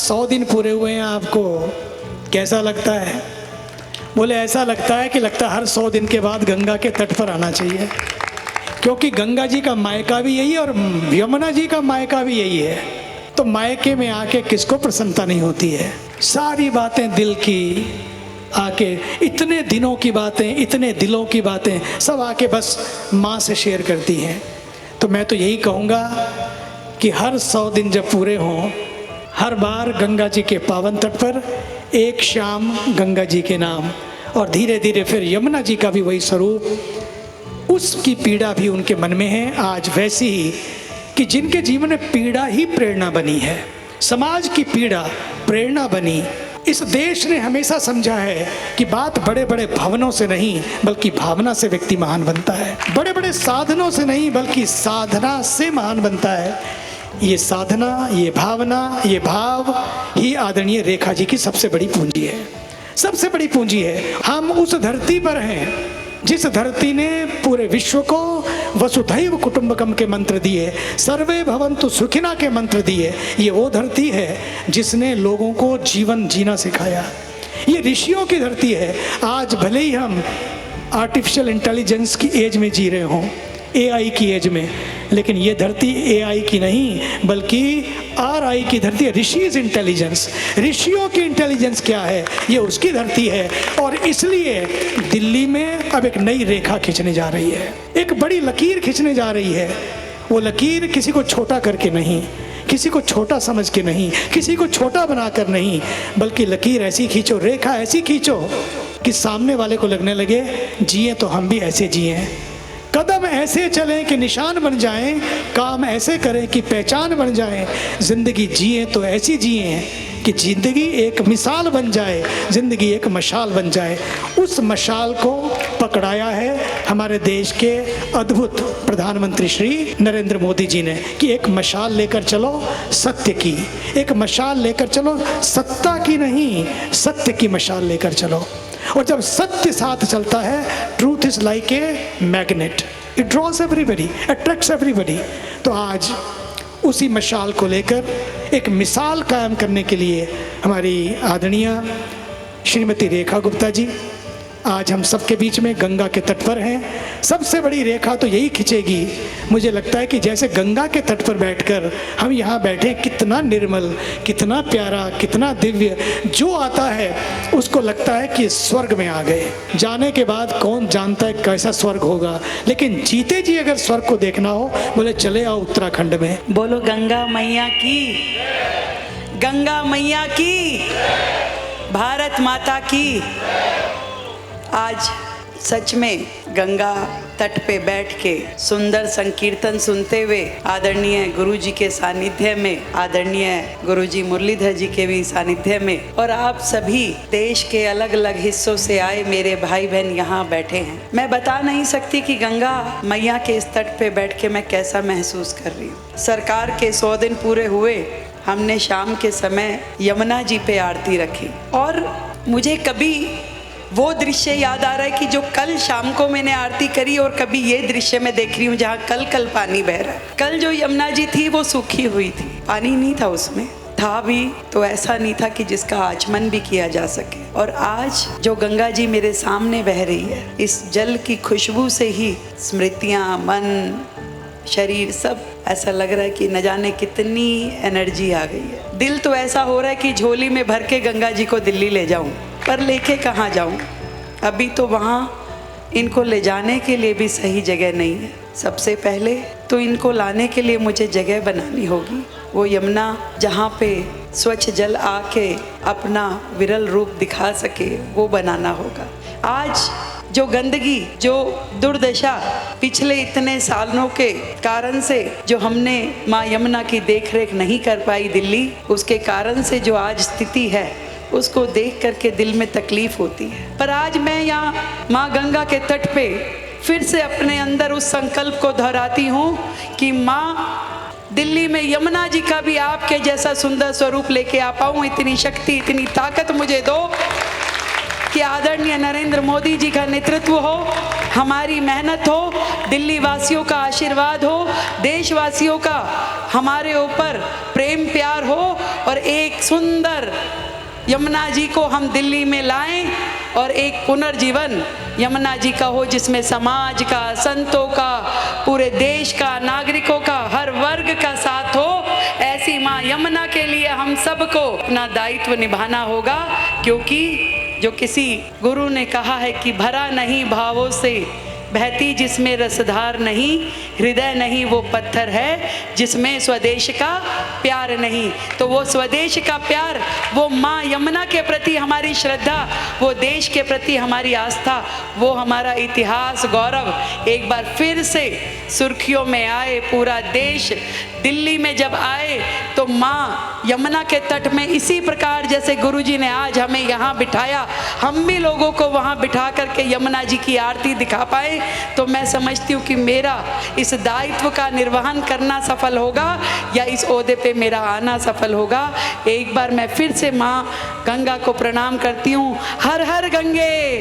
100 दिन पूरे हुए हैं आपको, कैसा लगता है? बोले ऐसा लगता है कि हर 100 दिन के बाद गंगा के तट पर आना चाहिए, क्योंकि गंगा जी का मायका भी यही है और यमुना जी का मायका भी यही है। तो मायके में आके किसको प्रसन्नता नहीं होती है? सारी बातें दिल की आके, इतने दिनों की बातें, इतने दिलों की बातें सब आके बस माँ से शेयर करती हैं। तो मैं तो यही कहूँगा कि हर 100 दिन जब पूरे हों, हर बार गंगा जी के पावन तट पर एक शाम गंगा जी के नाम, और धीरे धीरे फिर यमुना जी का भी वही स्वरूप, उसकी पीड़ा भी उनके मन में है आज वैसी ही कि जिनके जीवन में पीड़ा ही प्रेरणा बनी है, समाज की पीड़ा प्रेरणा बनी। इस देश ने हमेशा समझा है कि बात बड़े बड़े भवनों से नहीं बल्कि भावना से व्यक्ति महान बनता है, बड़े बड़े साधनों से नहीं बल्कि साधना से महान बनता है। ये साधना, ये भावना, ये भाव ही आदरणीय रेखा जी की सबसे बड़ी पूंजी है, सबसे बड़ी पूंजी है। हम उस धरती पर हैं जिस धरती ने पूरे विश्व को वसुधैव कुटुंबकम के मंत्र दिए, सर्वे भवन्तु सुखिना के मंत्र दिए। ये वो धरती है जिसने लोगों को जीवन जीना सिखाया। ये ऋषियों की धरती है। आज भले ही हम आर्टिफिशियल इंटेलिजेंस की एज में जी रहे हों, AI की एज में, लेकिन ये धरती AI की नहीं बल्कि RI की धरती है। ऋषिज इंटेलिजेंस, ऋषियों की इंटेलिजेंस क्या है, ये उसकी धरती है। और इसलिए दिल्ली में अब एक नई रेखा खींचने जा रही है, एक बड़ी लकीर खींचने जा रही है। वो लकीर किसी को छोटा करके नहीं, किसी को छोटा समझ के नहीं, किसी को छोटा बनाकर नहीं, बल्कि लकीर ऐसी खींचो, रेखा ऐसी खींचो कि सामने वाले को लगने लगे जिए तो हम भी ऐसे जिए, कदम ऐसे चलें कि निशान बन जाएं, काम ऐसे करें कि पहचान बन जाए, जिंदगी जिए तो ऐसी जिए कि जिंदगी एक मिसाल बन जाए, जिंदगी एक मशाल बन जाए। उस मशाल को पकड़ाया है हमारे देश के अद्भुत प्रधानमंत्री श्री नरेंद्र मोदी जी ने कि एक मशाल लेकर चलो सत्य की, एक मशाल लेकर चलो सत्ता की नहीं, सत्य की मशाल लेकर चलो। और जब सत्य साथ चलता है, truth is like a magnet, it draws everybody, attracts everybody. तो आज उसी मशाल को लेकर एक मिसाल कायम करने के लिए हमारी आदरणीय श्रीमती रेखा गुप्ता जी आज हम सबके बीच में गंगा के तट पर हैं। सबसे बड़ी रेखा तो यही खिंचेगी, मुझे लगता है कि जैसे गंगा के तट पर बैठकर हम यहाँ बैठे, कितना निर्मल, कितना प्यारा, कितना दिव्य, जो आता है उसको लगता है कि स्वर्ग में आ गए। जाने के बाद कौन जानता है कैसा स्वर्ग होगा, लेकिन जीते जी अगर स्वर्ग को देखना हो, बोले चले आओ उत्तराखंड में। बोलो गंगा मैया की, गंगा मैया की, भारत माता की। आज सच में गंगा तट पे बैठ के सुंदर संकीर्तन सुनते हुए आदरणीय गुरुजी के सानिध्य में, आदरणीय गुरुजी मुरलीधर जी के भी सानिध्य में, और आप सभी देश के अलग अलग हिस्सों से आए मेरे भाई बहन यहाँ बैठे हैं। मैं बता नहीं सकती कि गंगा मैया के इस तट पे बैठ के मैं कैसा महसूस कर रही हूँ। सरकार के 100 दिन पूरे हुए, हमने शाम के समय यमुना जी पे आरती रखी और मुझे कभी वो दृश्य याद आ रहा है कि जो कल शाम को मैंने आरती करी और कभी ये दृश्य मैं देख रही हूँ जहाँ कल कल पानी बह रहा है। कल जो यमुना जी थी वो सूखी हुई थी, पानी नहीं था उसमें, था भी तो ऐसा नहीं था कि जिसका आचमन भी किया जा सके। और आज जो गंगा जी मेरे सामने बह रही है, इस जल की खुशबू से ही स्मृतियाँ, मन, शरीर सब ऐसा लग रहा है कि न जाने कितनी एनर्जी आ गई है। दिल तो ऐसा हो रहा है कि झोली में भर के गंगा जी को दिल्ली ले जाऊं, पर लेके कहाँ जाऊं? अभी तो वहाँ इनको ले जाने के लिए भी सही जगह नहीं है। सबसे पहले तो इनको लाने के लिए मुझे जगह बनानी होगी, वो यमुना जहाँ पे स्वच्छ जल आके अपना विरल रूप दिखा सके वो बनाना होगा। आज जो गंदगी, जो दुर्दशा पिछले इतने सालों के कारण से जो हमने माँ यमुना की देखरेख नहीं कर पाई दिल्ली, उसके कारण से जो आज स्थिति है उसको देख करके दिल में तकलीफ होती है। पर आज मैं यहाँ माँ गंगा के तट पे फिर से अपने अंदर उस संकल्प को दोहराती हूँ कि माँ दिल्ली में यमुना जी का भी आपके जैसा सुंदर स्वरूप लेके आ पाऊँ, इतनी शक्ति, इतनी ताकत मुझे दो कि आदरणीय नरेंद्र मोदी जी का नेतृत्व हो, हमारी मेहनत हो, दिल्ली वासियों का आशीर्वाद हो, देशवासियों का हमारे ऊपर प्रेम प्यार हो और एक सुंदर यमुना जी को हम दिल्ली में लाएं और एक पुनर्जीवन यमुना जी का हो, जिसमें समाज का, संतों का, पूरे देश का, नागरिकों का, हर वर्ग का साथ हो। ऐसी माँ यमुना के लिए हम सबको अपना दायित्व निभाना होगा, क्योंकि जो किसी गुरु ने कहा है कि भरा नहीं भावों से बहती जिसमें रसधार नहीं, हृदय नहीं वो पत्थर है जिसमें स्वदेश का प्यार नहीं। तो वो स्वदेश का प्यार, वो माँ यमुना के प्रति हमारी श्रद्धा, वो देश के प्रति हमारी आस्था, वो हमारा इतिहास गौरव एक बार फिर से सुर्खियों में आए। पूरा देश दिल्ली में जब आए तो माँ यमुना के तट में इसी प्रकार जैसे गुरुजी ने आज हमें यहाँ बिठाया, हम भी लोगों को वहाँ बिठा करके यमुना जी की आरती दिखा पाए, तो मैं समझती हूँ कि मेरा इस दायित्व का निर्वहन करना सफल होगा या इस ओहदे पे मेरा आना सफल होगा। एक बार मैं फिर से माँ गंगा को प्रणाम करती हूँ। हर हर गंगे,